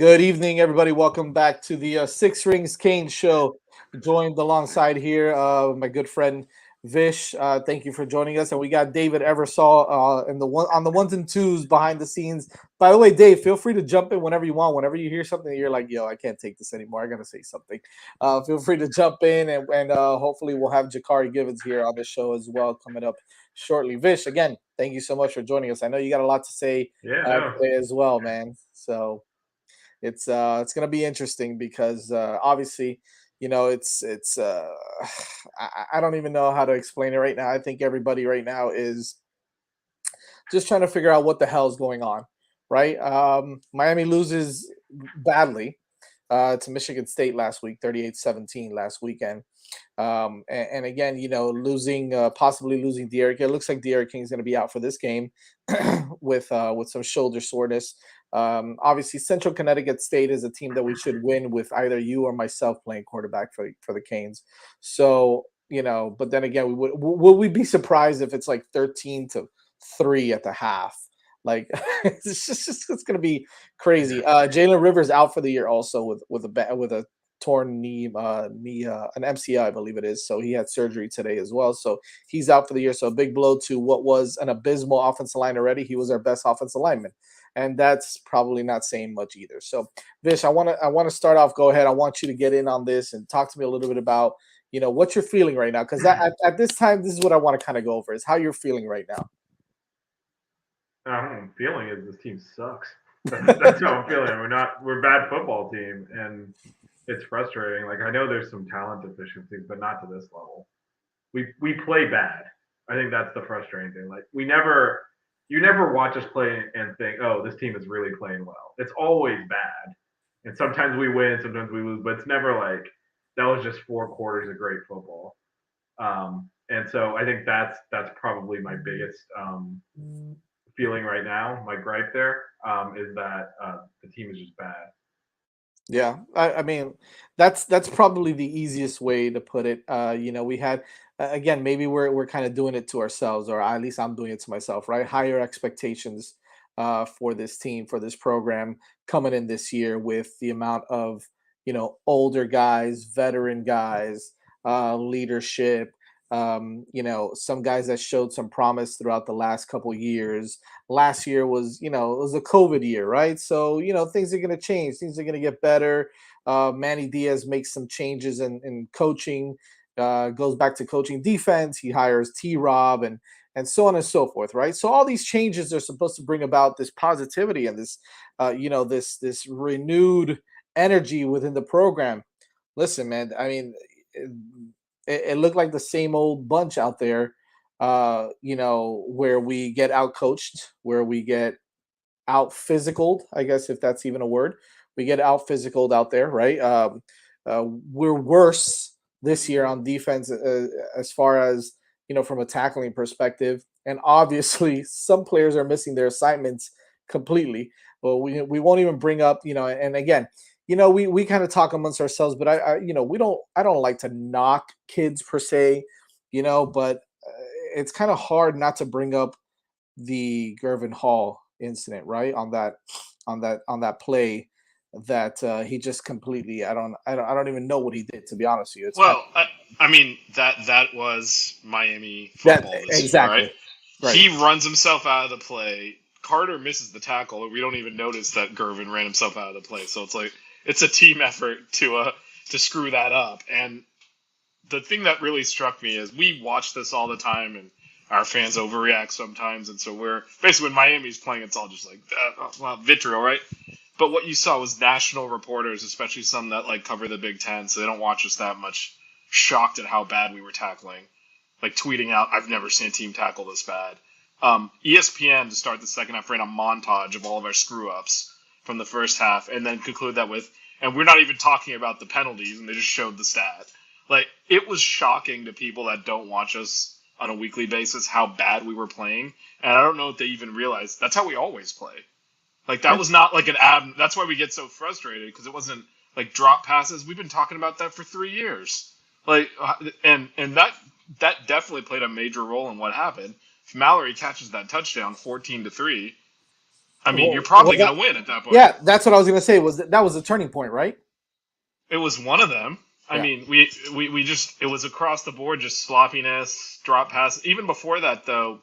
Good evening, everybody. Welcome back to the Six Rings Kane Show. Joined alongside here, my good friend Vish. Thank you for joining us, and we got David Eversole in the one on the ones and twos behind the scenes. By the way, Dave, feel free to jump in whenever you want. Whenever you hear something, you're like, "Yo, I can't take this anymore. I gotta say something." Feel free to jump in, and hopefully we'll have Jakari Givens here on the show as well coming up shortly. Vish, again, thank you so much for joining us. I know you got a lot to say Yeah, no. today as well, man. So it's going to be interesting because obviously it's I don't even know how to explain it right now. I think everybody right now is just trying to figure out what the hell is going on, right? Miami loses badly to Michigan State last week, 38-17 last weekend. And again, losing possibly losing De'Aaron. It looks like De'Aaron King's going to be out for this game with some shoulder soreness. Obviously, Central Connecticut State is a team that we should win with either you or myself playing quarterback for the Canes. So but then again, would we be surprised if it's like 13-3 at the half? Like it's gonna be crazy. Jalen Rivers out for the year also with a torn knee, an MCI, I believe it is. So he had surgery today as well. So he's out for the year. So a big blow to what was an abysmal offensive line already. He was our best offensive lineman, and that's probably not saying much either. So Vish, I want to start off. Go ahead. I want you to get in on this and talk to me a little bit about what you're feeling right now, because at this time, this is what I want to kind of go over is how you're feeling right now. I'm feeling is this team sucks. That's how I'm feeling. We're a bad football team, and it's frustrating. Like I know there's some talent deficiencies, but not to this level. We play bad. I think that's the frustrating thing. Like you never watch us play and think, oh, this team is really playing well. It's always bad, and sometimes we win, sometimes we lose, but it's never like that was just 4 quarters of great football. And so I think that's probably my biggest feeling right now. My gripe there is that the team is just bad. Yeah, I mean, that's probably the easiest way to put it. We had again, maybe we're kind of doing it to ourselves, or at least I'm doing it to myself, right? Higher expectations for this team, for this program coming in this year with the amount of older guys, veteran guys, leadership. Some guys that showed some promise throughout the last couple years. Last year was it was a COVID year, right? So things are going to change, things are going to get better. Manny Diaz makes some changes in coaching, goes back to coaching defense. He hires T-Rob and so on and so forth, right? So all these changes are supposed to bring about this positivity and this this renewed energy within the program. Listen, man, I mean, it looked like the same old bunch out there, where we get out coached, where we get out physicaled, I guess, if that's even a word. We get out physicaled out there, right? We're worse this year on defense, as far as from a tackling perspective, and obviously some players are missing their assignments completely. Well, we won't even bring up, and again, we kind of talk amongst ourselves, but I don't like to knock kids per se, but it's kind of hard not to bring up the Gervin Hall incident, right? On that play that he just completely, I don't even know what he did, to be honest with you. It's kind Well, I mean of that was Miami that football this year, right? exactly right. He runs himself out of the play. Carter misses the tackle. We don't even notice that Gervin ran himself out of the play. So it's like it's a team effort to screw that up. And the thing that really struck me is we watch this all the time, and our fans overreact sometimes. And so we're basically when Miami's playing, it's all just like well, vitriol, right? But what you saw was national reporters, especially some that like cover the Big Ten, so they don't watch us that much, shocked at how bad we were tackling, like tweeting out, "I've never seen a team tackle this bad." ESPN to start the second half ran a montage of all of our screw ups from the first half, and then conclude that with, and we're not even talking about the penalties, and they just showed the stat. Like it was shocking to people that don't watch us on a weekly basis how bad we were playing, and I don't know if they even realized that's how we always play. Like that was not like an ab. That's why we get so frustrated because it wasn't like drop passes. We've been talking about that for 3 years. Like and that definitely played a major role in what happened. If Mallory catches that touchdown, 14-3, I mean, you're Well, probably going to win at that point. yeah, that's what I was gonna say. That was the turning point, right? It was one of them. I Yeah. mean, we just it was across the board, just sloppiness, drop pass. Even before that, though,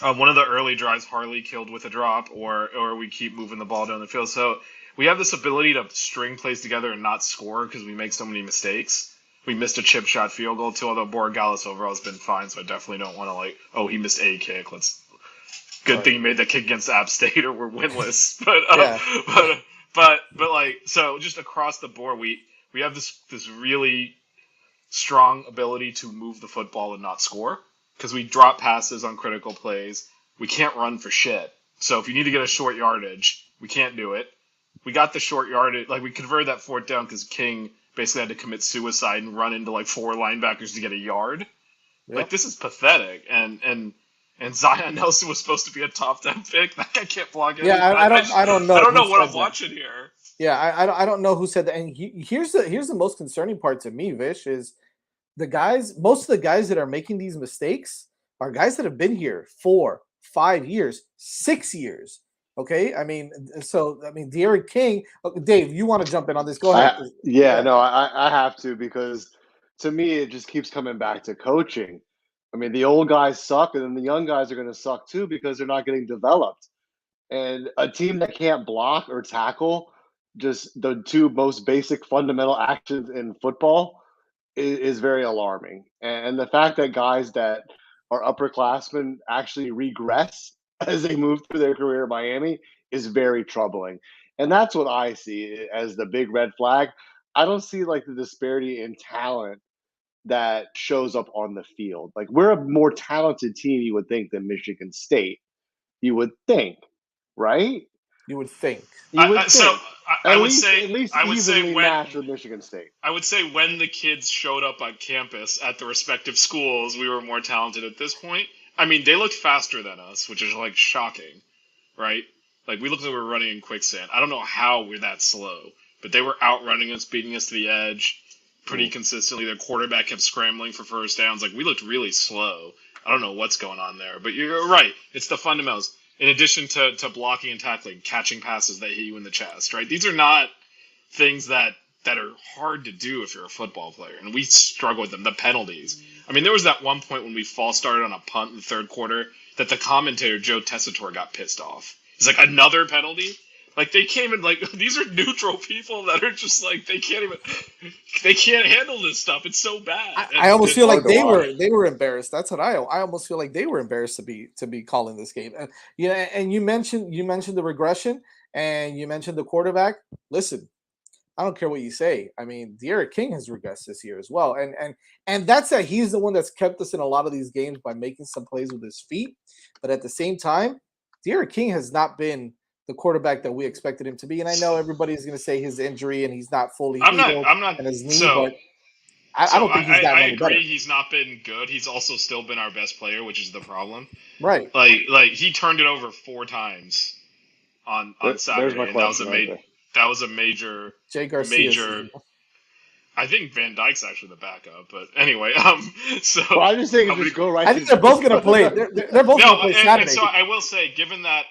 one of the early drives, Harley killed with a drop, or we keep moving the ball down the field. So we have this ability to string plays together and not score because we make so many mistakes. We missed a chip shot field goal too, although Borregales overall has been fine, so I definitely don't want to he missed a kick. Good thing he made that kick against App State or we're winless. Yeah. So just across the board, we have this really strong ability to move the football and not score because we drop passes on critical plays. We can't run for shit. So if you need to get a short yardage, we can't do it. We got the short yardage, we converted that fourth down because King basically had to commit suicide and run into 4 linebackers to get a yard. Yep. This is pathetic. And Zion Nelson was supposed to be a top 10 pick. That guy can't block anything. Yeah, I don't know. I don't know who what said I'm that. watching here. Yeah, I don't know who said that. And here's the most concerning part to me, Vish, is most of the guys that are making these mistakes are guys that have been here 4, 5 years, 6 years. Okay, De'Aaron King. Dave, you want to jump in on this? Go ahead. I have to, because to me it just keeps coming back to coaching. I mean, the old guys suck, and then the young guys are going to suck too because they're not getting developed. And a team that can't block or tackle, just the two most basic fundamental actions in football, is very alarming. And the fact that guys that are upperclassmen actually regress as they move through their career in Miami is very troubling. And that's what I see as the big red flag. I don't see the disparity in talent that shows up on the field. We're a more talented team, you would think, than Michigan State. You would think, right? You would think. You would think. So I would say at least I would say evenly when matched with Michigan State. I would say when the kids showed up on campus at the respective schools, we were more talented at this point. I mean, they looked faster than us, which is shocking, right? We looked like we were running in quicksand. I don't know how we're that slow, but they were outrunning us, beating us to the edge pretty consistently. Their quarterback kept scrambling for first downs. We looked really slow. I don't know what's going on there, but you're right. It's the fundamentals. In addition to blocking and tackling, catching passes that hit you in the chest, right? These are not things that are hard to do if you're a football player, and we struggle with them. The penalties. I mean, there was that one point when we false started on a punt in the third quarter that the commentator, Joe Tessitore, got pissed off. He's like, another penalty? They came in these are neutral people that are just they can't handle this stuff. It's so bad. I almost feel like they were embarrassed. That's what I almost feel like they were embarrassed to be calling this game. And and you mentioned the regression, and you mentioned the quarterback. Listen, I don't care what you say. I mean, De'Aaron King has regressed this year as well, and that's that he's the one that's kept us in a lot of these games by making some plays with his feet. But at the same time, De'Aaron King has not been the quarterback that we expected him to be. And I know everybody's going to say his injury and he's not fully healed and his knee, but I don't think he's gotten any better. I agree he's not been good. He's also still been our best player, which is the problem. Right. He turned it over 4 times on Saturday. My question, that was a major Jay Garcia. I think Van Dyke's actually the backup, but anyway, so well, I just think just go right. I think they're both going to play. They're both going to play Saturday. And so I will say, given that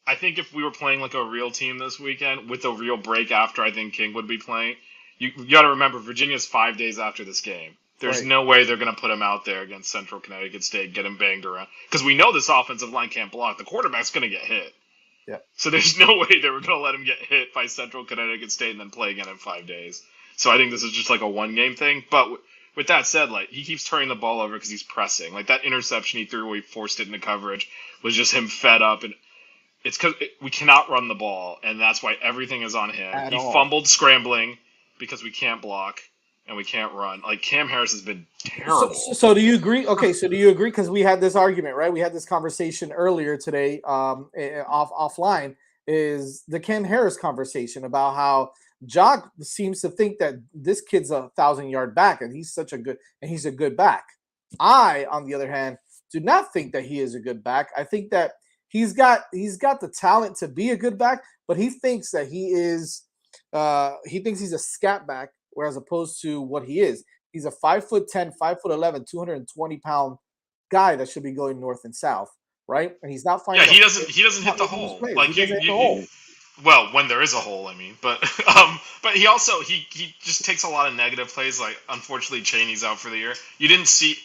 I think if we were playing a real team this weekend with a real break after, I think King would be playing. You got to remember, Virginia's 5 days after this game. There's no way they're going to put him out there against Central Connecticut State, get him banged around. Because we know this offensive line can't block. The quarterback's going to get hit. Yeah. So there's no way they were going to let him get hit by Central Connecticut State and then play again in 5 days. So I think this is just a one-game thing. But with that said, he keeps turning the ball over because he's pressing. That interception he threw where he forced it into coverage was just him fed up. And it's because we cannot run the ball, and that's why everything is on him. He fumbled scrambling because we can't block and we can't run. Cam Harris has been terrible. So do you agree? Okay, so do you agree? Because we had this argument, right? We had this conversation earlier today, offline. Is the Cam Harris conversation about how Jock seems to think that this kid's a 1,000-yard back, and he's a good back. I, on the other hand, do not think that he is a good back. I think that he's got the talent to be a good back, but he thinks that he's a scat back, whereas opposed to what he is. He's a 5'10", 5'11", 220-pound guy that should be going north and south. right? And he's not Yeah, finding. he doesn't he's hit not the making those hole. plays. Like He doesn't hit the hole. well, when there is a hole, I mean, but he also he just takes a lot of negative plays. Like unfortunately, Cheney's out for the year. You didn't see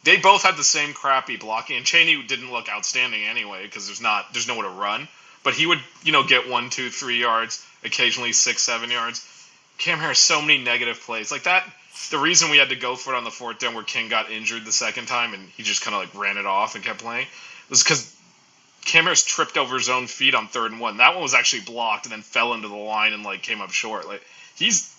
they both had the same crappy blocking, and Cheney didn't look outstanding anyway because there's nowhere to run. But he would get 1, 2, 3 yards, occasionally 6, 7 yards. Cam Harris so many negative plays like that. The reason we had to go for it on the fourth down where King got injured the second time and he just kind of like ran it off and kept playing was because Cam Harris tripped over his own feet on 3rd and 1. That one was actually blocked and then fell into the line and like came up short. Like he's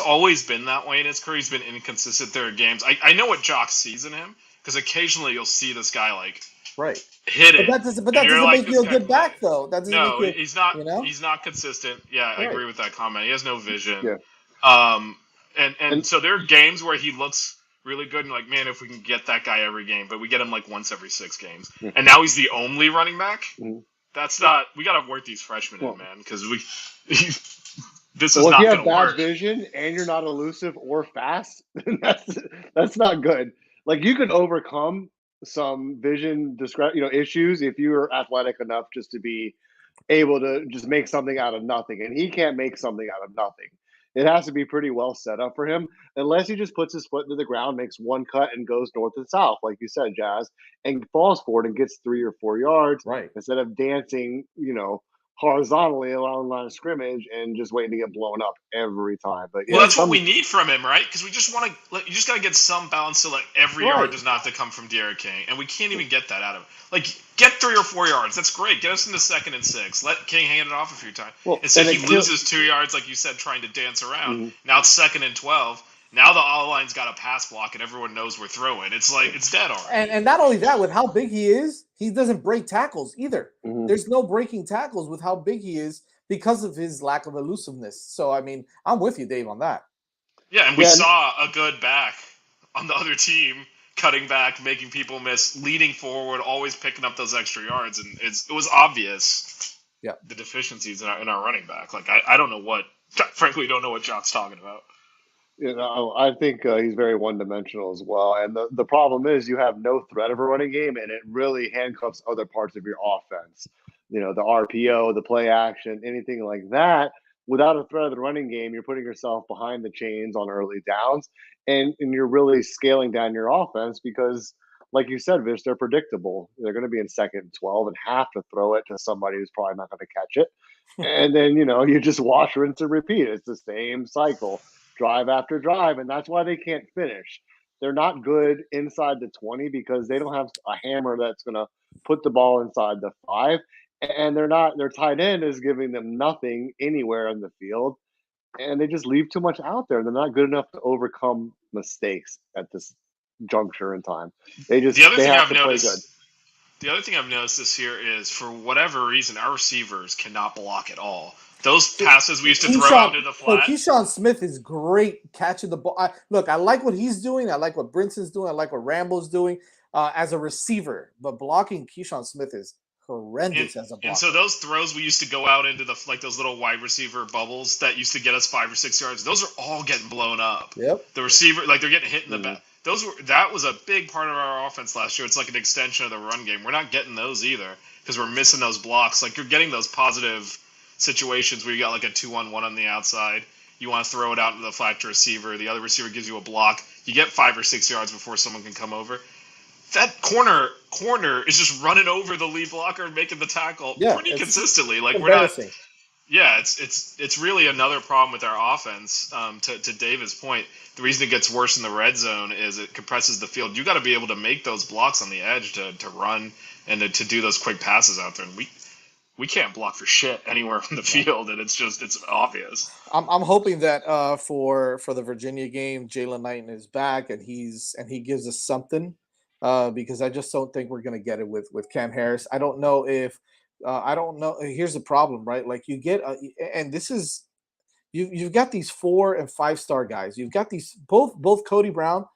always been that way in his career. He's been inconsistent there at games. I know what Jock sees in him because occasionally you'll see this guy like Right. hit it. But that doesn't make you a good back, though. That doesn't make No, you. he's not. You know? He's not consistent. Yeah, I Right. agree with that comment. He has no vision. Yeah. And so there are games where he looks really good and like, man, if we can get that guy every game, but we get him like once every 6 games, and now he's the only running back. That's not. We got to work these freshmen in, man, because this is Well, if not you going have to bad work. vision and you're not elusive or fast, then that's not good. Like you can overcome some vision issues if you're athletic enough just to be able to just make something out of nothing. And he can't make something out of nothing. It has to be pretty well set up for him, unless he just puts his foot into the ground, makes one cut, and goes north and south, like you said, Jazz, and falls for it and gets 3 or 4 yards Right. instead of dancing, horizontally along the line of scrimmage and just waiting to get blown up every time. But Well, that's what we need from him, right? Because we just want to. You just got to get some balance so like every Right. yard does not have to come from Derrick King, and we can't even get that out of him. Like, get 3 or 4 yards. That's great. Get us into 2nd and 6. Let King hand it off a few times. Well, Instead, and he loses 2 yards, like you said, trying to dance around. Now it's 2nd and 12. Now the all line's got a pass block, and everyone knows we're throwing. It's like it's dead already. And not only that, with how big he is, he doesn't break tackles either. There's no breaking tackles with how big he is because of his lack of elusiveness. So I mean, I'm with you, Dave, on that. Yeah, and we saw a good back on the other team cutting back, making people miss, leading forward, always picking up those extra yards, and it was obvious. Yeah, the deficiencies in our running back. Like I don't know what, frankly, don't know what John's talking about. I think he's very one-dimensional as well. And the problem is you have no threat of a running game, and it really handcuffs other parts of your offense. The RPO, the play action, anything like that. Without a threat of the running game, you're putting yourself behind the chains on early downs, and you're really scaling down your offense because, like you said, Vish, they're predictable. They're going to be in 2nd and 12 and have to throw it to somebody who's probably not going to catch it. And then, you just wash, rinse, and repeat. It's the same cycle, drive after drive, and that's why they can't finish. They're not good inside the 20 because they don't have a hammer that's going to put the ball inside the 5. And their tight end is giving them nothing anywhere in the field, and they just leave too much out there. They're not good enough to overcome mistakes at this juncture in time. They have to play good. The other thing I've noticed this year is, for whatever reason, our receivers cannot block at all. Those passes we used to throw out into the flat. Keyshawn Smith is great catching the ball. I like what he's doing. I like what Brinson's doing. I like what Rambo's doing as a receiver. But blocking Keyshawn Smith is horrendous as a blocker. And so those throws we used to go out into those little wide receiver bubbles that used to get us 5 or 6 yards. Those are all getting blown up. Yep. The receiver, they're getting hit in the back. That was a big part of our offense last year. It's like an extension of the run game. We're not getting those either because we're missing those blocks. Like, you're getting those positive situations where you got like a 2-on-1 on the outside. You want to throw it out into the flat to receiver. The other receiver gives you a block. You get 5 or 6 yards before someone can come over. That corner is just running over the lead blocker and making the tackle pretty consistently. Like, we're not. Yeah, it's really another problem with our offense. To David's point, the reason it gets worse in the red zone is it compresses the field. You got to be able to make those blocks on the edge to run and to do those quick passes out there. And we can't block for shit anywhere on the field, and it's obvious. I'm hoping that for the Virginia game, Jalen Knighton is back and he gives us something. Because I just don't think we're going to get it with Cam Harris. I don't know if I don't know. Here's the problem, right? Like, you get and this is you've got these 4- and 5-star guys. You've got these both Cody Brown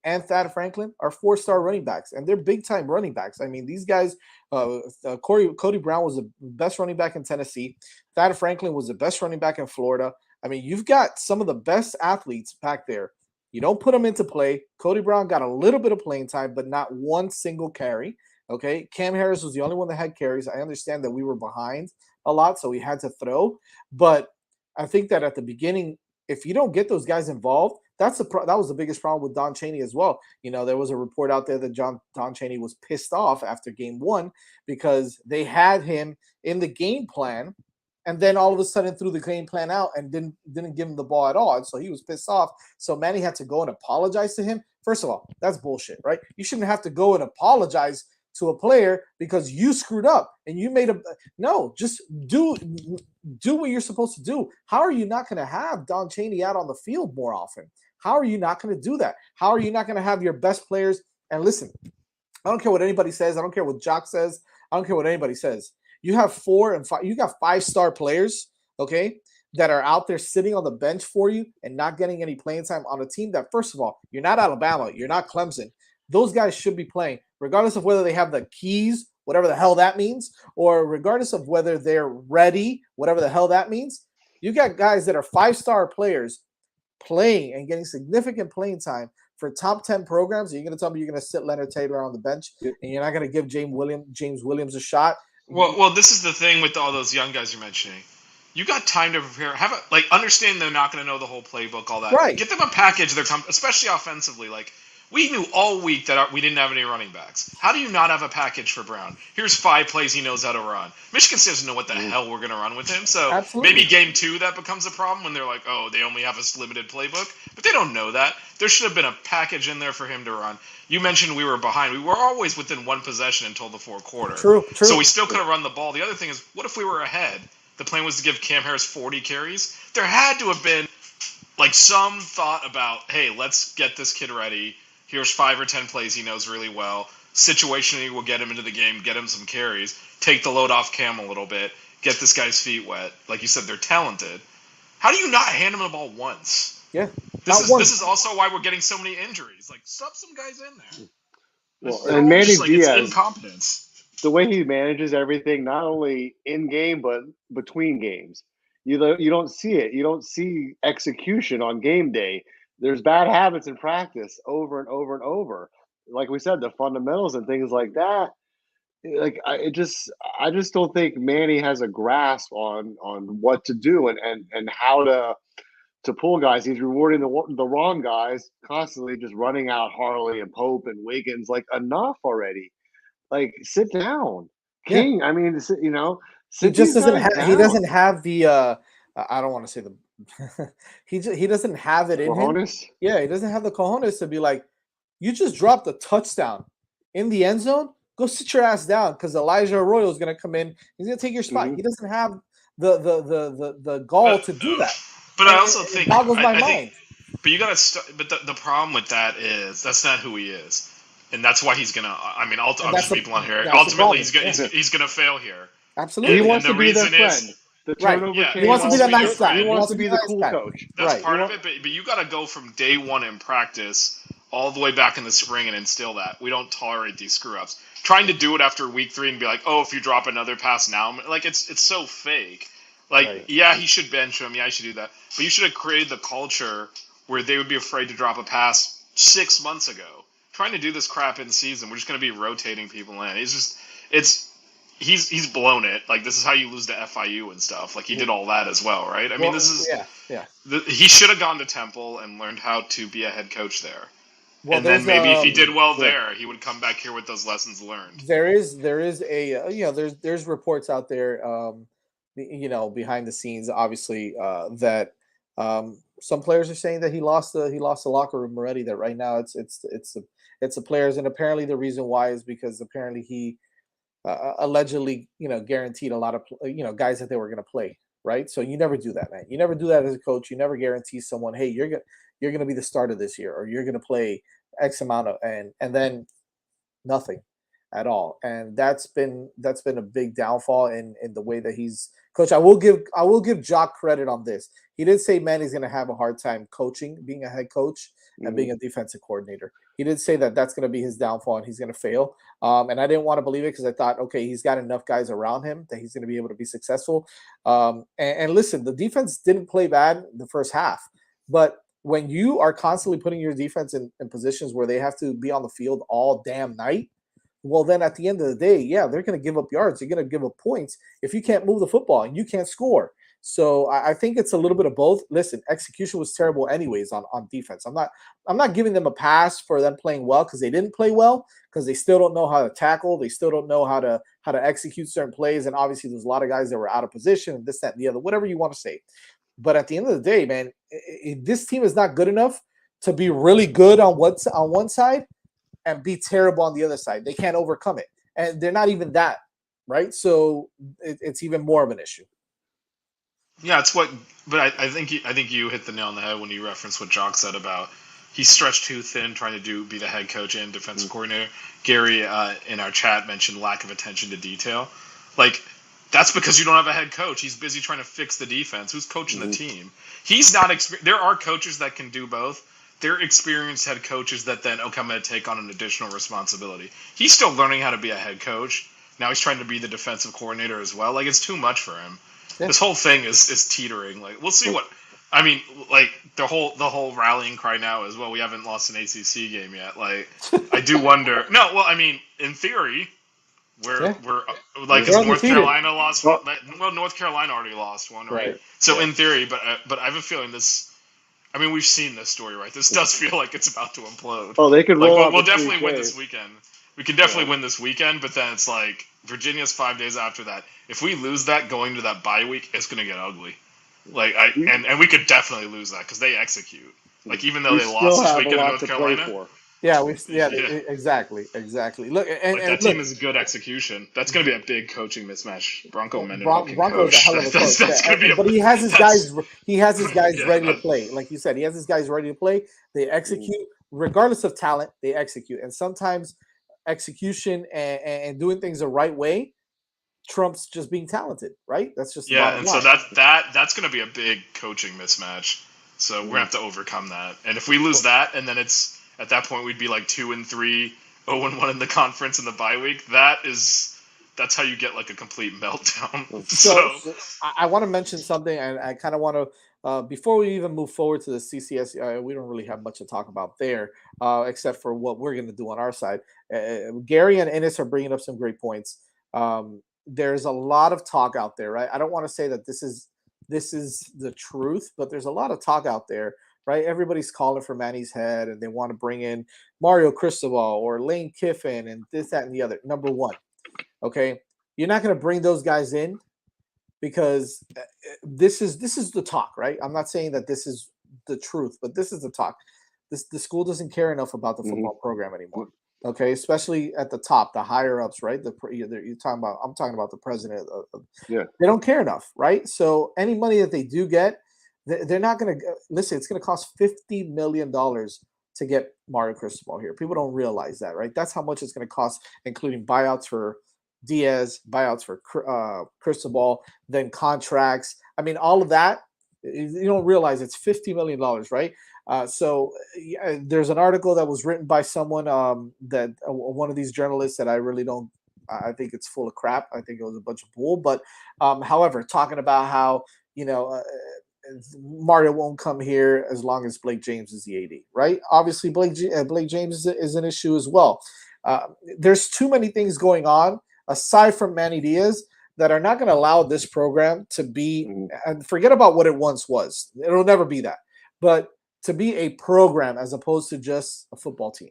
and Thad Franklin are 4-star running backs, and they're big time running backs. I mean, these guys. Cody Brown was the best running back in Tennessee. Thad Franklin was the best running back in Florida. I mean, you've got some of the best athletes back there. You don't put them into play. Cody Brown got a little bit of playing time, but not one single carry. Okay, Cam Harris was the only one that had carries. I understand that we were behind a lot, so we had to throw. But I think that at the beginning, if you don't get those guys involved, that was the biggest problem with Don Chaney as well. There was a report out there that Don Chaney was pissed off after game one because they had him in the game plan, and then all of a sudden threw the game plan out and didn't give him the ball at all. And so he was pissed off. So Manny had to go and apologize to him. First of all, that's bullshit, right? You shouldn't have to go and apologize to a player because you screwed up and you made just do what you're supposed to do. How are you not going to have Don Chaney out on the field more often? How are you not going to do that? How are you not going to have your best players? And listen, I don't care what anybody says. I don't care what Jock says. I don't care what anybody says. You have 4 and 5. You got 5-star players, okay, that are out there sitting on the bench for you and not getting any playing time on a team that, first of all, you're not Alabama, you're not Clemson. Those guys should be playing, regardless of whether they have the keys, whatever the hell that means, or regardless of whether they're ready, whatever the hell that means. You got guys that are 5-star players playing and getting significant playing time for top 10 programs. You're going to tell me you're going to sit Leonard Taylor on the bench and you're not going to give James Williams a shot? Well, this is the thing with all those young guys you're mentioning. You got time to prepare. Understand they're not going to know the whole playbook, all that. Right. Get them a package. Especially offensively. Like, we knew all week that we didn't have any running backs. How do you not have a package for Brown? Here's 5 plays he knows how to run. Michigan State doesn't know what the hell we're going to run with him. So Absolutely. maybe game 2 that becomes a problem when they're like, oh, they only have a limited playbook. But they don't know that. There should have been a package in there for him to run. You mentioned we were behind. We were always within one possession until the fourth quarter. True. So we still could have run the ball. The other thing is, what if we were ahead? The plan was to give Cam Harris 40 carries. There had to have been some thought about, hey, let's get this kid ready. Here's 5 or 10 plays he knows really well. Situationally, we'll get him into the game, get him some carries, take the load off Cam a little bit, get this guy's feet wet. Like you said, they're talented. How do you not hand him the ball once? Yeah. This is also why we're getting so many injuries. Like, stuff some guys in there. Well, and Manny Diaz, it's incompetence. The way he manages everything, not only in game but between games, you don't see it. You don't see execution on game day. There's bad habits in practice over and over and over. Like we said, the fundamentals and things like that. Like I just don't think Manny has a grasp on what to do and how to pull guys. He's rewarding the wrong guys, constantly just running out Harley and Pope and Wiggins. Like, enough already. Like, sit down, King. I mean, he just doesn't. He doesn't have the. I don't want to say the. he doesn't have it in cojones? him. Yeah, he doesn't have the cojones to be like, you just dropped a touchdown in the end zone. Go sit your ass down because Elijah Arroyo is going to come in. He's going to take your spot. Mm-hmm. He doesn't have the gall to do that. But I also think it boggles my mind. But you got to. But the problem with that is that's not who he is. And that's why he's gonna. I mean, I'll just be blunt here. Ultimately, he's gonna fail here. Absolutely, he wants to be their friend. The turnover He wants to be the nice guy. He wants to be the cool coach. That's part of it. But you got to go from day one in practice all the way back in the spring and instill that we don't tolerate these screw ups. Trying to do it after week 3 and be like, oh, if you drop another pass now, like it's so fake. Like, yeah, he should bench him. Yeah, I should do that. But you should have created the culture where they would be afraid to drop a pass 6 months ago. Trying to do this crap in season, we're just going to be rotating people in. He's blown it. Like, this is how you lose to FIU and stuff. Like, he did all that as well, right? I mean, this is he should have gone to Temple and learned how to be a head coach there. Well, and then maybe if he did well there, he would come back here with those lessons learned. There is a there's reports out there, behind the scenes, obviously, that some players are saying that he lost the locker room already. That right now it's the players, and apparently the reason why is because apparently he allegedly guaranteed a lot of guys that they were going to play, right? So you never do that, man. You never do that as a coach. You never guarantee someone, hey, you're going to be the starter this year, or you're going to play X amount of, and then nothing at all. And that's been a big downfall in the way that he's coached. I will give Jock credit on this. He did say Manny's going to have a hard time coaching, being a head coach and being a defensive coordinator. He did say that that's going to be his downfall and he's going to fail. And I didn't want to believe it because I thought, okay, he's got enough guys around him that he's going to be able to be successful. And listen, the defense didn't play bad the first half, but when you are constantly putting your defense in positions where they have to be on the field all damn night, well, then at the end of the day, yeah, they're going to give up yards. They're going to give up points if you can't move the football and you can't score. So I think it's a little bit of both. Listen, execution was terrible anyways on defense. I'm not giving them a pass for them playing well because they didn't play well, because they still don't know how to tackle. They still don't know how to execute certain plays. And obviously there's a lot of guys that were out of position and this, that, and the other, whatever you want to say. But at the end of the day, man, this team is not good enough to be really good on one side and be terrible on the other side. They can't overcome it, and they're not even that, right? So it's even more of an issue. Yeah, it's what, but I think you hit the nail on the head when you referenced what Jock said about he's stretched too thin trying to be the head coach and defensive coordinator. Gary in our chat mentioned lack of attention to detail. Like that's because you don't have a head coach. He's busy trying to fix the defense. Who's coaching the team? He's not. There are coaches that can do both. They're experienced head coaches that then, okay, I'm going to take on an additional responsibility. He's still learning how to be a head coach. Now he's trying to be the defensive coordinator as well. Like it's too much for him. Yeah. This whole thing is teetering. Like we'll see what. I mean, like the whole rallying cry now is, well, we haven't lost an ACC game yet. Like I do wonder. No, well, I mean, in theory, we're like We're if North undefeated. Carolina lost one. Well, North Carolina already lost one, right? So in theory, but I have a feeling this. I mean, we've seen this story, right? This does feel like it's about to implode. Oh, they could Like roll out we'll the definitely win 3K. this weekend. We can definitely win this weekend, but then it's like Virginia's 5 days after that. If we lose that going to that bye week, it's gonna get ugly. Like and we could definitely lose that because they execute. Like even though We they still lost this have a weekend to lot North to Carolina, play for. Yeah, Yeah. exactly. Look, and like that look, team is good execution. That's going to be a big coaching mismatch. Bronco Mendenhall can Bronco's a coach. hell of a coach. That's going to be. But he has his guys. He has his guys Yeah. ready to play. Like you said, he has his guys ready to play. They execute, regardless of talent. They execute, and sometimes execution and doing things the right way trumps just being talented. Right? That's just the Yeah, bottom and line. so that's going to be a big coaching mismatch. So we're going to have to overcome that. And if we lose that, and then it's at that point we'd be like 2-3, 0-1 in the conference in the bye week. That's how you get like a complete meltdown. So I want to mention something, and I kind of want to, before we even move forward to the CCS, we don't really have much to talk about there, except for what we're going to do on our side. Gary and Ennis are bringing up some great points. There's a lot of talk out there, right? I don't want to say that this is the truth, but there's a lot of talk out there, right? Everybody's calling for Manny's head, and they want to bring in Mario Cristobal or Lane Kiffin and this, that, and the other. Number one. Okay, you're not going to bring those guys in because this is the talk, right? I'm not saying that this is the truth, but this is the talk. The school doesn't care enough about the football program anymore. Okay, especially at the top, the higher ups, right? You're talking about. I'm talking about the president. They don't care enough, right? So any money that they do get, they're not going to listen. It's going to cost $50 million to get Mario Cristobal here. People don't realize that, right? That's how much it's going to cost, including buyouts for Diaz, buyouts for Cristobal, then contracts. I mean, all of that, you don't realize it's $50 million, right? So there's an article that was written by someone that one of these journalists that I really don't, I think it's full of crap. I think it was a bunch of bull. But however, talking about how, Mario won't come here as long as Blake James is the AD, right? Obviously, Blake James is an issue as well. There's too many things going on aside from Manny Diaz that are not going to allow this program to be, and forget about what it once was. It'll never be that. But to be a program as opposed to just a football team,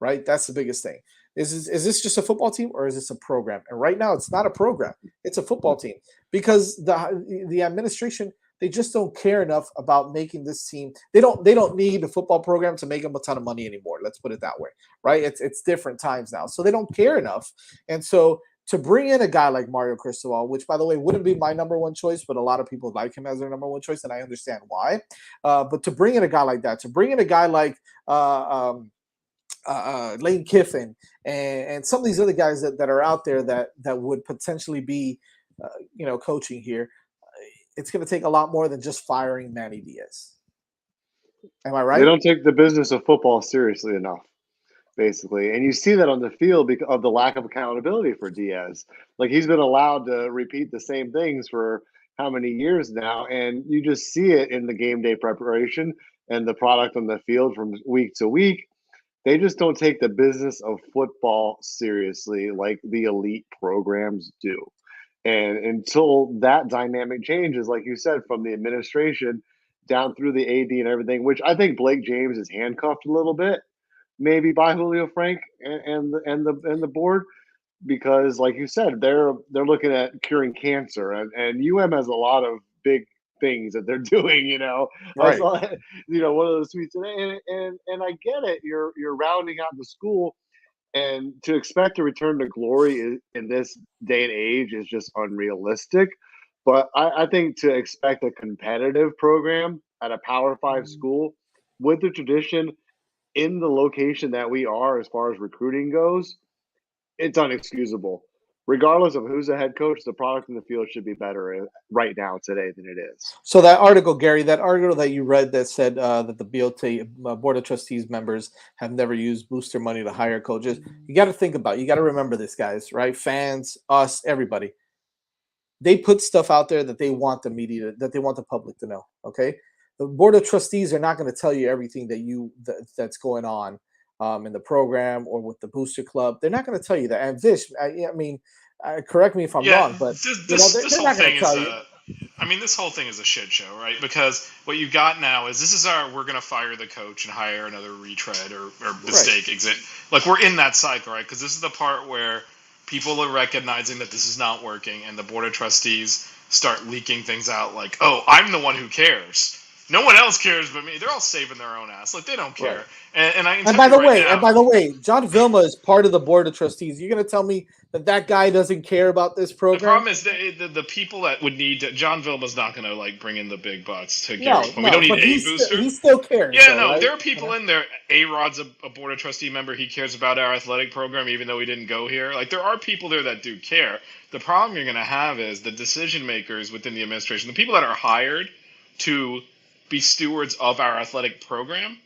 right? That's the biggest thing. Is this just a football team or is this a program? And right now, it's not a program. It's a football team because the administration, they just don't care enough about making this team. They don't need a football program to make them a ton of money anymore. Let's put it that way, right? It's different times now, so they don't care enough. And so to bring in a guy like Mario Cristobal, which by the way wouldn't be my number one choice, but a lot of people like him as their number one choice, and I understand why. But to bring in a guy like that, to bring in a guy like Lane Kiffin and some of these other guys that are out there that would potentially be, coaching here. It's going to take a lot more than just firing Manny Diaz. Am I right? They don't take the business of football seriously enough, basically. And you see that on the field because of the lack of accountability for Diaz. Like he's been allowed to repeat the same things for how many years now. And you just see it in the game day preparation and the product on the field from week to week. They just don't take the business of football seriously like the elite programs do. And until that dynamic changes, like you said, from the administration down through the AD and everything, which I think Blake James is handcuffed a little bit, maybe by Julio Frank and the board, because like you said, they're looking at curing cancer, and UM has a lot of big things that they're doing. I Right. saw one of those tweets today, and I get it. You're rounding out the school, and to expect a return to glory in this day and age is just unrealistic. But I think to expect a competitive program at a Power Five school with the tradition in the location that we are as far as recruiting goes, it's unexcusable. Regardless of who's the head coach, the product in the field should be better right now today than it is. So that article, Gary, that article that you read that said that the BOT Board of Trustees members have never used booster money to hire coaches. You got to think about. You got to remember this, guys. Right? Fans, us, everybody. They put stuff out there that they want the media, that they want the public to know. Okay, the Board of Trustees are not going to tell you everything that's going on in the program or with the booster club. They're not going to tell you that. And Vish, I mean, correct me if I'm Yeah, wrong, but this they're whole not going thing to is tell you. a. I mean, this whole thing is a shit show, right? Because what you got now is this is we're gonna fire the coach and hire another retread or mistake exit. Like we're in that cycle, right? Because this is the part where people are recognizing that this is not working, and the board of trustees start leaking things out, like, "Oh, I'm the one who cares. No one else cares but me." They're all saving their own ass, like they don't care. Right. And I can And tell by you the right way, now, John Vilma is part of the board of trustees. You're going to tell me that guy doesn't care about this the program? problem is the people that would need to, John Vilma's not going to like bring in the big bucks to Gary's No, point. We don't no, need but a booster. he still cares, Yeah, though, no, right? there are people in there. A-Rod's a board of trustee member. He cares about our athletic program, even though he didn't go here. Like, there are people there that do care. The problem you're going to have is the decision makers within the administration, the people that are hired to be stewards of our athletic program,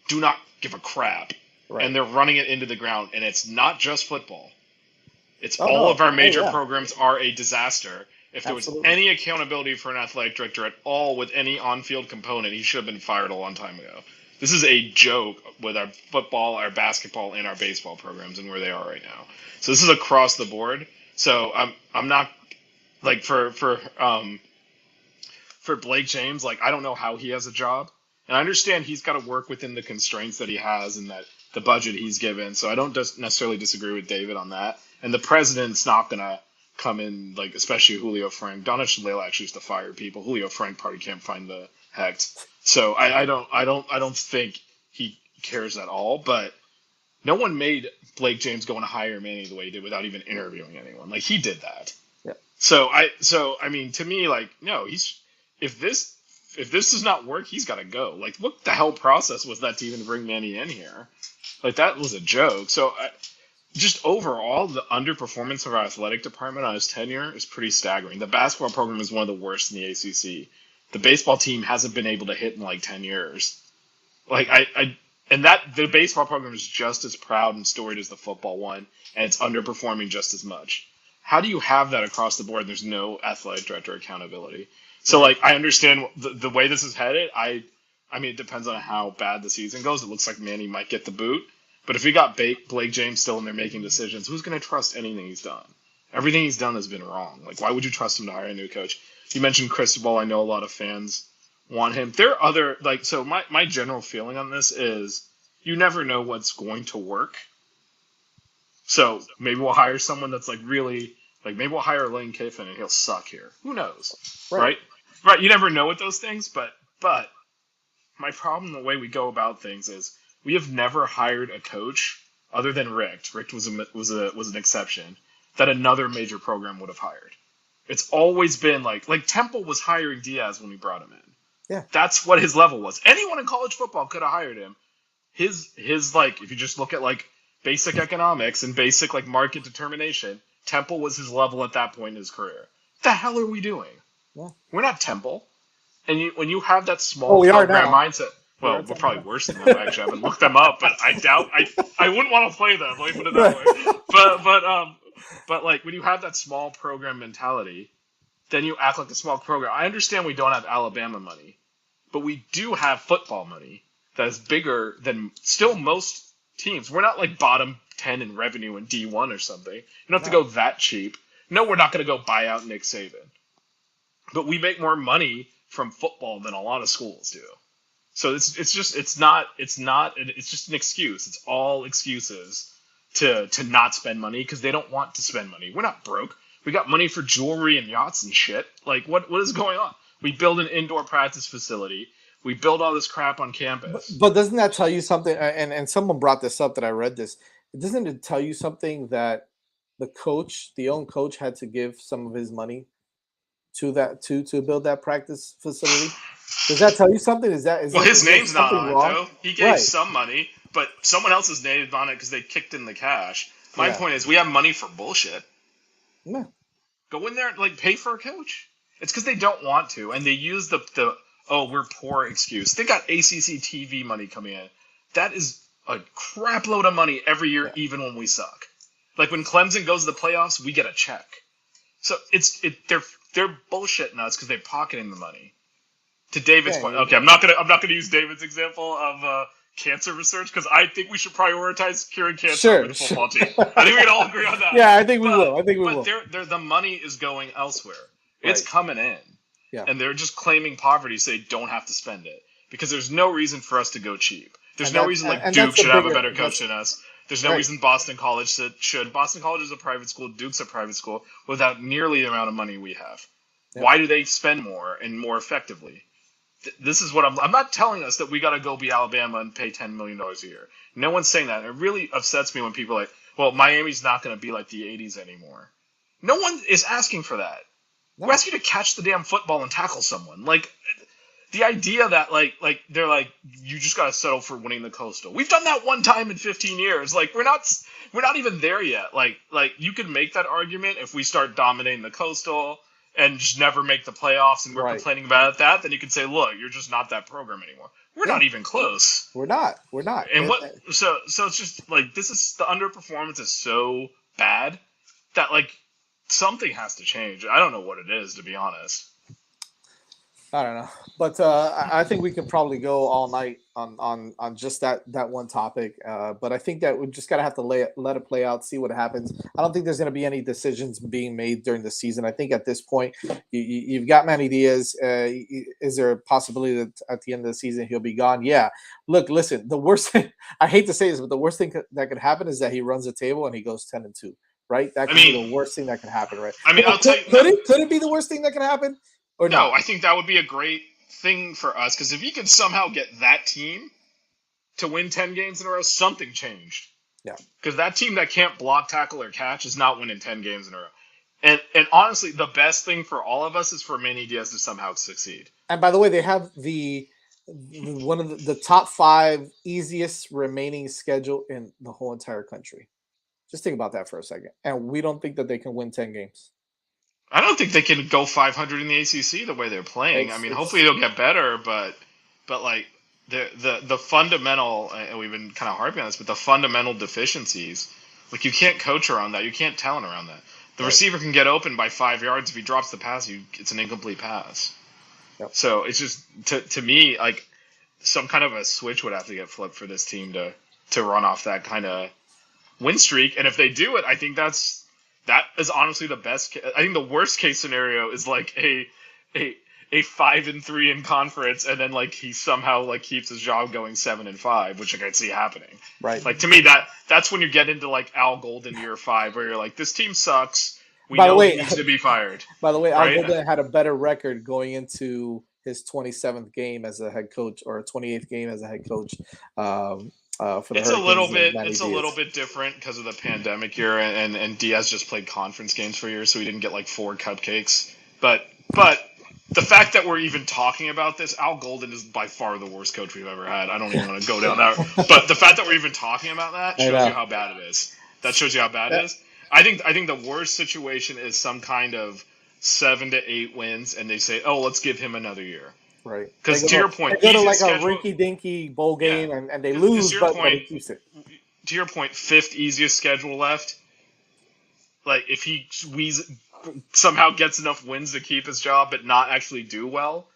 do not give a crap. Right. And they're running it into the ground. And it's not just football. It's Oh all of no. our Oh major yeah. programs are a disaster. If there was Absolutely. any accountability for an athletic director at all with any on-field component, he should have been fired a long time ago. This is a joke with our football, our basketball, and our baseball programs and where they are right now. So this is across the board. So I'm not like for Blake James, like I don't know how he has a job. And I understand he's got to work within the constraints that he has and that the budget he's given. So I don't necessarily disagree with David on that. And the president's not going to come in, like, especially Julio Frank. Donna Shalala actually used to fire people. Julio Frank probably can't find the hex. So I don't think he cares at all. But no one made Blake James go and hire Manny the way he did without even interviewing anyone. Like he did that. Yeah. So I mean, to me, like, no, if this does not work, he's got to go. Like, what the hell process was that to even bring Manny in here? Like, that was a joke. So just overall, the underperformance of our athletic department on his tenure is pretty staggering. The basketball program is one of the worst in the ACC. The baseball team hasn't been able to hit in like 10 years. Like and that the baseball program is just as proud and storied as the football one, and it's underperforming just as much. How do you have that across the board? And there's no athletic director accountability. So like I understand the way this is headed. I mean it depends on how bad the season goes. It looks like Manny might get the boot. But if we got Blake James still in there making decisions, who's going to trust anything he's done? Everything he's done has been wrong. Like, why would you trust him to hire a new coach? You mentioned Cristobal. I know a lot of fans want him. There are other, like, so my general feeling on this is you never know what's going to work. So maybe we'll hire someone that's like really, like maybe we'll hire Lane Kiffin and he'll suck here. Who knows? Right? Right. You never know with those things, but my problem the way we go about things is we have never hired a coach other than Richt. Richt was an exception that another major program would have hired. It's always been like Temple was hiring Diaz when we brought him in. Yeah. That's what his level was. Anyone in college football could have hired him. His like if you just look at like basic economics and basic like market determination, Temple was his level at that point in his career. What the hell are we doing? Yeah. We're not Temple. And when you have that small we are program now. mindset, well, we're probably worse than them. Actually, I haven't looked them up, but I doubt I wouldn't want to play them. Let me put it that way. But like when you have that small program mentality, then you act like a small program. I understand we don't have Alabama money, but we do have football money that is bigger than still most teams. We're not like bottom 10 in revenue in D1 or something. You don't have to No. go that cheap. No, we're not going to go buy out Nick Saban. But we make more money from football than a lot of schools do. So it's just it's just an excuse. It's all excuses to not spend money because they don't want to spend money. We're not broke. We got money for jewelry and yachts and shit. Like what is going on? We build an indoor practice facility. We build all this crap on campus. But doesn't that tell you something? And someone brought this up that I read this. Doesn't it tell you something that the own coach, had to give some of his money to build that practice facility? Does that tell you something? His name's not on it wrong? though. He gave some money, but someone else's name's on it because they kicked in the cash. My point is, we have money for bullshit. Yeah. Go in there and like pay for a coach. It's because they don't want to, and they use the we're poor excuse. They got ACC TV money coming in. That is a crap load of money every year, even when we suck. Like when Clemson goes to the playoffs, we get a check. So they're bullshitting us because they're pocketing the money. To David's point, okay, I'm not gonna use David's example of cancer research because I think we should prioritize curing cancer with the football team. I think we can all agree on that. Yeah, I think we will. But the money is going elsewhere. It's coming in. Yeah. And they're just claiming poverty so they don't have to spend it. Because there's no reason for us to go cheap. There's no reason Duke should have a better coach than us. There's no reason Boston College should. Boston College is a private school. Duke's a private school without nearly the amount of money we have. Yeah. Why do they spend more and more effectively? This is what I'm not telling us that we got to go be Alabama and pay $10 million a year. No one's saying that. It really upsets me when people are like, well, Miami's not going to be like the 80s anymore. No one is asking for that. No. We're asking you to catch the damn football and tackle someone. Like, the idea that, like they're like, you just got to settle for winning the Coastal. We've done that one time in 15 years. Like, we're not even there yet. Like you could make that argument if we start dominating the Coastal and just never make the playoffs and we're complaining about that, then you could say, look, you're just not that program anymore. We're not even close. We're not. And so it's just, like, the underperformance is so bad that, like, something has to change. I don't know what it is, to be honest. I don't know, but I think we could probably go all night on just that one topic. But I think that we just gotta have to let it play out, see what happens. I don't think there's gonna be any decisions being made during the season. I think at this point, you've got Manny Diaz. Is there a possibility that at the end of the season he'll be gone? Yeah. Look, listen. The worst thing, I hate to say this, but the worst thing that could happen is that he runs the table and he goes 10-2. Right? That could be the worst thing that could happen. Right? I mean, could it be the worst thing that could happen? Or no, I think that would be a great thing for us because if you can somehow get that team to win 10 games in a row, something changed. Yeah. Because that team that can't block, tackle, or catch is not winning 10 games in a row. And honestly, the best thing for all of us is for Manny Diaz to somehow succeed. And by the way, they have one of the top 5 easiest remaining schedule in the whole entire country. Just think about that for a second. And we don't think that they can win 10 games. I don't think they can go 500 in the ACC the way they're playing. I mean, hopefully they'll get better, but like the fundamental, and we've been kind of harping on this, but the fundamental deficiencies, like you can't coach around that, you can't talent around that. The receiver can get open by 5 yards. If he drops the pass, it's an incomplete pass. Yep. So it's just to me like some kind of a switch would have to get flipped for this team to run off that kind of win streak. And if they do it, I think that is honestly the best. I think the worst case scenario is like a 5-3 in conference, and then like he somehow like keeps his job going 7-5, which I could see happening. Right. Like to me, that's when you get into like Al Golden year 5, where you're like, this team sucks. We know he needs to be fired. By the way, Al Golden had a better record going into his 27th game as a head coach or 28th game as a head coach. It's a little bit different because of the pandemic year, and Diaz just played conference games for years, so he didn't get like 4 cupcakes. But the fact that we're even talking about this, Al Golden is by far the worst coach we've ever had. I don't even want to go down that. But the fact that we're even talking about that shows you how bad it is. That shows you how bad it is. I think the worst situation is some kind of 7 to 8 wins, and they say, "Oh, let's give him another year." Right. Because to your point, they go to like a rinky-dinky bowl game and they lose, but he keeps it. To your point, 5th easiest schedule left. Like if he somehow gets enough wins to keep his job, but not actually do well,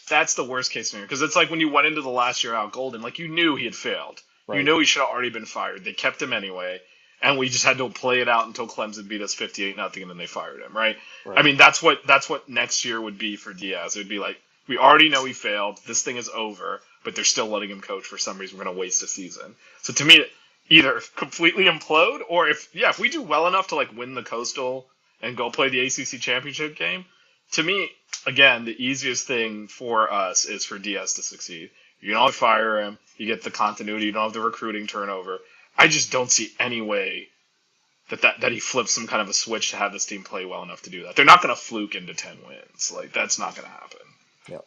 that's the worst case scenario. Because it's like when you went into the last year out Golden, like you knew he had failed. You Right. know he should have already been fired. They kept him anyway, and we just had to play it out until Clemson beat us 58-0, and then they fired him. Right? I Right. mean, that's what next year would be for Diaz. It would be like we already know he failed. This thing is over, but they're still letting him coach for some reason. We're going to waste a season. So to me, either completely implode, or if we do well enough to like win the Coastal and go play the ACC championship game, to me, again, the easiest thing for us is for Diaz to succeed. You don't have to fire him. You get the continuity. You don't have the recruiting turnover. I just don't see any way that he flips some kind of a switch to have this team play well enough to do that. They're not going to fluke into 10 wins. Like that's not going to happen. Yeah.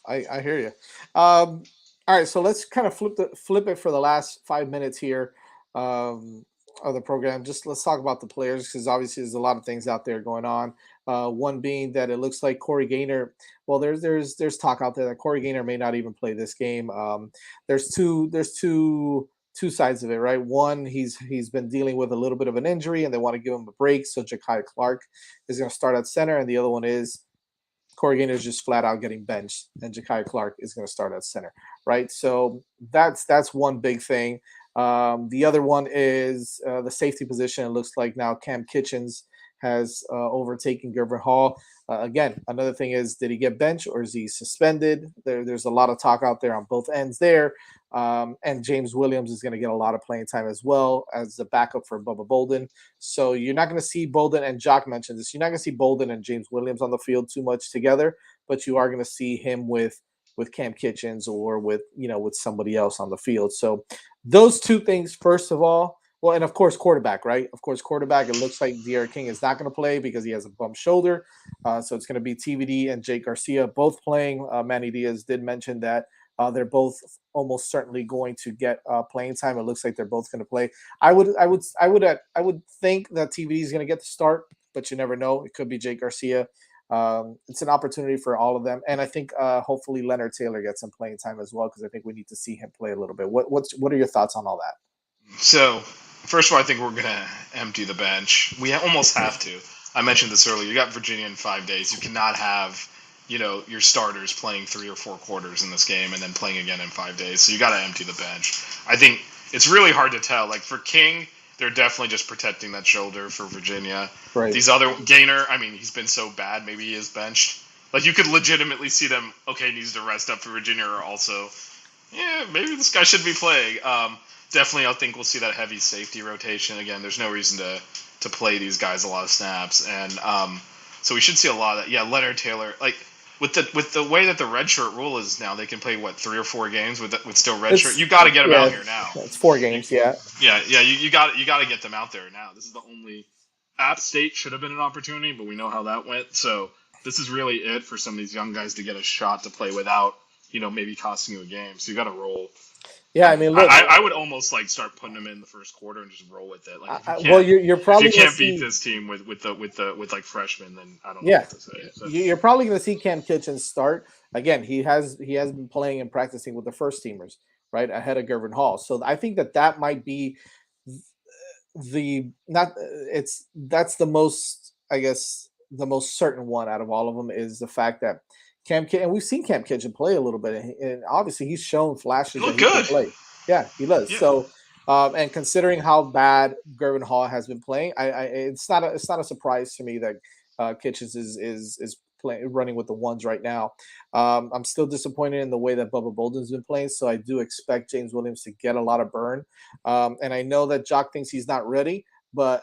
I hear you. All right, so let's kind of flip it for the last 5 minutes here of the program. Just let's talk about the players because obviously there's a lot of things out there going on. One being that it looks like Corey Gaynor. Well, there's talk out there that Corey Gaynor may not even play this game. There's two sides of it, right? One, he's been dealing with a little bit of an injury, and they want to give him a break, so Ja'Kai Clark is going to start at center, and the other one is Corey Gaynor is just flat out getting benched, and Ja'Kai Clark is going to start at center, right? So that's one big thing. The other one is the safety position. It looks like now Cam Kitchens has overtaken Gervin Hall. Again, another thing is, did he get benched or is he suspended? There's a lot of talk out there on both ends there. And James Williams is going to get a lot of playing time as well as the backup for Bubba Bolden. So you're not going to see Bolden, and Jock mentioned this, you're not going to see Bolden and James Williams on the field too much together, but you are going to see him with Cam Kitchens or with somebody else on the field. So those two things, first of all. Well, and of course, quarterback, right? Of course, quarterback. It looks like De'Aaron King is not going to play because he has a bum shoulder. So it's going to be TVD and Jake Garcia both playing. Manny Diaz did mention that they're both almost certainly going to get playing time. It looks like they're both going to play. I would think that TVD is going to get the start, but you never know. It could be Jake Garcia. It's an opportunity for all of them, and I think hopefully Leonard Taylor gets some playing time as well because I think we need to see him play a little bit. What are your thoughts on all that? So, first of all, I think we're going to empty the bench. We almost have to. I mentioned this earlier. You got Virginia in 5 days. You cannot have, your starters playing 3 or 4 quarters in this game and then playing again in 5 days. So you got to empty the bench. I think it's really hard to tell. Like for King, they're definitely just protecting that shoulder for Virginia. Right. These other Gaynor, I mean, he's been so bad. Maybe he is benched. Like you could legitimately see them. Okay, needs to rest up for Virginia, or also, yeah, maybe this guy should be playing. Definitely, I think we'll see that heavy safety rotation again. There's no reason to play these guys a lot of snaps, and so we should see a lot of that. Yeah, Leonard Taylor, like with the way that the redshirt rule is now, they can play 3 or 4 games with still redshirt. You got to get them out here now. It's 4 games, yeah. Yeah. You got to get them out there now. This is the only. App State should have been an opportunity, but we know how that went. So this is really it for some of these young guys to get a shot to play without maybe costing you a game. So you got to roll. Yeah, I mean, look, I would almost start putting them in the first quarter and just roll with it. Like, you're probably if you can't beat this team with like freshmen, then I don't know what to say. So. You're probably going to see Cam Kitchens start again. He has been playing and practicing with the first teamers right ahead of Gervin Hall. So I think that might be that's the most, I guess, the most certain one out of all of them is the fact that and we've seen Cam Kitchen play a little bit, and obviously he's shown flashes that he can play. Yeah, he does. Yeah. So, and considering how bad Gervin Hall has been playing, it's not a surprise to me that Kitchens is running with the ones right now. I'm still disappointed in the way that Bubba Bolden's been playing, so I do expect James Williams to get a lot of burn. And I know that Jock thinks he's not ready, but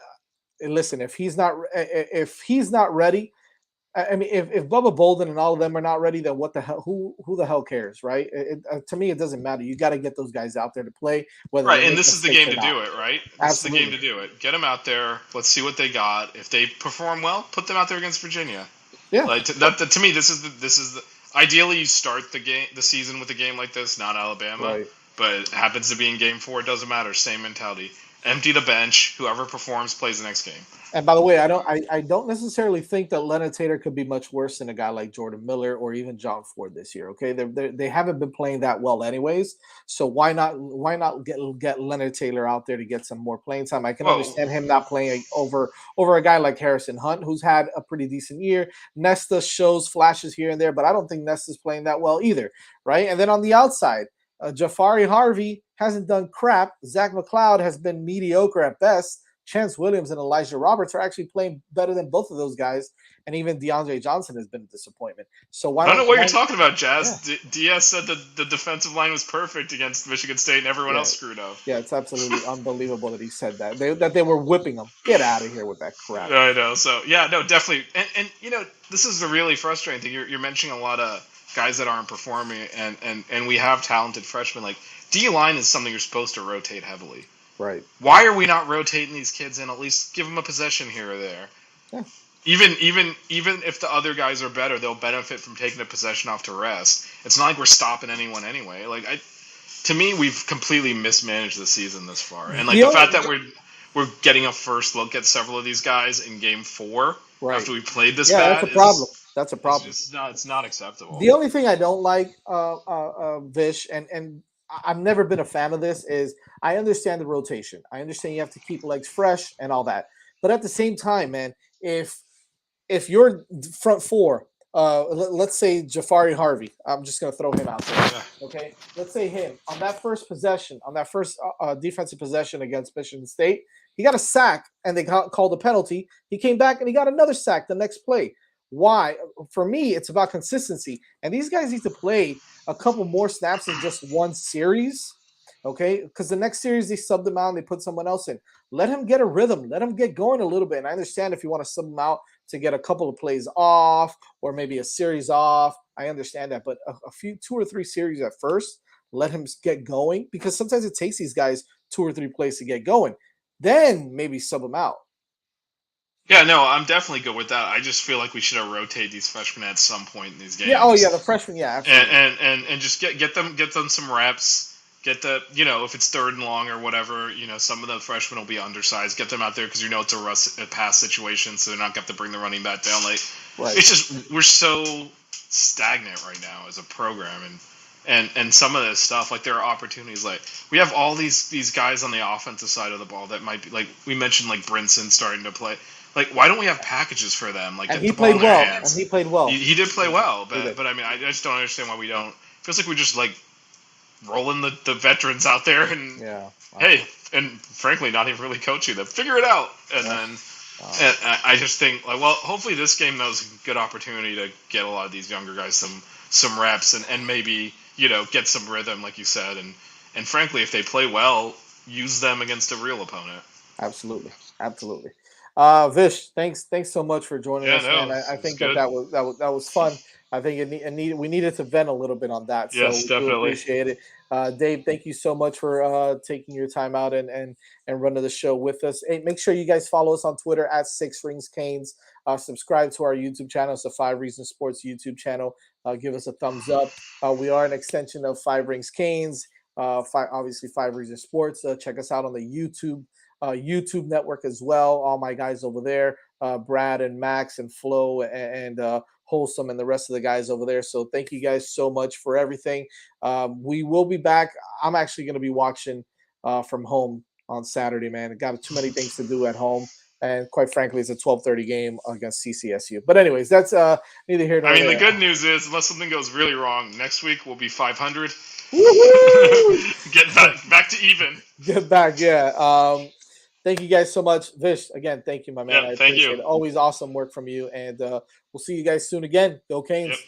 listen, if he's not ready. I mean, if Bubba Bolden and all of them are not ready, then what the hell? Who the hell cares, right? To me, it doesn't matter. You got to get those guys out there to play. Right, and this is the game to do it, right? This Absolutely. is the game to do it. Get them out there. Let's see what they got. If they perform well, put them out there against Virginia. Yeah. Like to me, this is the ideally you start the season with a game like this, not Alabama, right. But it happens to be in game 4. It doesn't matter. Same mentality. Empty the bench. Whoever performs plays the next game. And by the way, I don't necessarily think that Leonard Taylor could be much worse than a guy like Jordan Miller or even John Ford this year. Okay, they haven't been playing that well anyways. So why not get Leonard Taylor out there to get some more playing time? I can understand him not playing over a guy like Harrison Hunt, who's had a pretty decent year. Nesta shows flashes here and there, but I don't think Nesta's playing that well either, right? And then on the outside, Jafari Harvey hasn't done crap. Zach McLeod has been mediocre at best. Chance Williams and Elijah Roberts are actually playing better than both of those guys. And even DeAndre Johnson has been a disappointment. So why I don't know what why, you're talking about, Jazz. Yeah. Diaz said the defensive line was perfect against Michigan State, and everyone else screwed up. Yeah, it's absolutely unbelievable that he said that. That they were whipping him. Get out of here with that crap. I know. So yeah, no, definitely. And this is the really frustrating thing. You're mentioning a lot of guys that aren't performing, and we have talented freshmen. Like D line is something you're supposed to rotate heavily. Right. Why are we not rotating these kids in? At least give them a possession here or there. Yeah. Even if the other guys are better, they'll benefit from taking a possession off to rest. It's not like we're stopping anyone anyway. To me, we've completely mismanaged the season this far, and the fact that we're getting a first look at several of these guys in Game 4 after we played this bad. That's a problem. That's a problem. It's not acceptable. The only thing I don't like, Vish, and I've never been a fan of this, is I understand the rotation. I understand you have to keep legs fresh and all that, but at the same time, man, if your front four, let's say Jafari Harvey, I'm just going to throw him out there. Okay, let's say him on that first possession, on that first defensive possession against Michigan State, he got a sack and they called a penalty. He came back and he got another sack the next play. Why? For me, it's about consistency, and these guys need to play a couple more snaps in just one series. Okay, because the next series they sub them out and they put someone else in. Let him get a rhythm. Let him get going a little bit. And I understand if you want to sub him out to get a couple of plays off or maybe a series off. I understand that. But a few, 2 or 3 series at first, let him get going, because sometimes it takes these guys 2 or 3 plays to get going. Then maybe sub them out. Yeah, no, I'm definitely good with that. I just feel like we should have rotated these freshmen at some point in these games. Yeah, the freshmen, yeah, absolutely. And just get them some reps. Get the, if it's 3rd and long or whatever, some of the freshmen will be undersized. Get them out there because it's a pass situation, so they're not going to have to bring the running back down late. Right. It's just we're so stagnant right now as a program, and some of this stuff, there are opportunities. We have all these guys on the offensive side of the ball that might be, we mentioned, Brinson starting to play. Why don't we have packages for them? And he played well. He did play well, but I mean, I just don't understand why we don't. Feels like we're just rolling the veterans out there and hey, and frankly, not even really coaching them. Figure it out, and then and I just think hopefully this game though is a good opportunity to get a lot of these younger guys some reps and maybe get some rhythm, like you said, and frankly, if they play well, use them against a real opponent. Absolutely. Vish, thanks so much for joining us, man. I think that was fun. I think we needed to vent a little bit on that. So yes, definitely appreciate it. Dave, thank you so much for taking your time out and running the show with us. Hey, make sure you guys follow us on Twitter at 6ringscanes. Subscribe to our YouTube channel. It's the 5 Reasons Sports YouTube channel. Give us a thumbs up. We are an extension of 5 Rings Canes. Obviously 5 Reasons Sports. Check us out on the YouTube network as well. All my guys over there, Brad and Max and Flo and Wholesome and the rest of the guys over there. So thank you guys so much for everything. We will be back. I'm actually going to be watching from home on Saturday, man. I got too many things to do at home. And quite frankly, it's a 12:30 game against CSU. But anyways, that's neither here nor there. I mean, the good news is, unless something goes really wrong, next week we'll be 500. Get back to even. Get back, yeah. Thank you guys so much. Vish, again, thank you, my man. Yeah, I thank appreciate you. it. Always awesome work from you. And we'll see you guys soon again. Go Canes. Yep.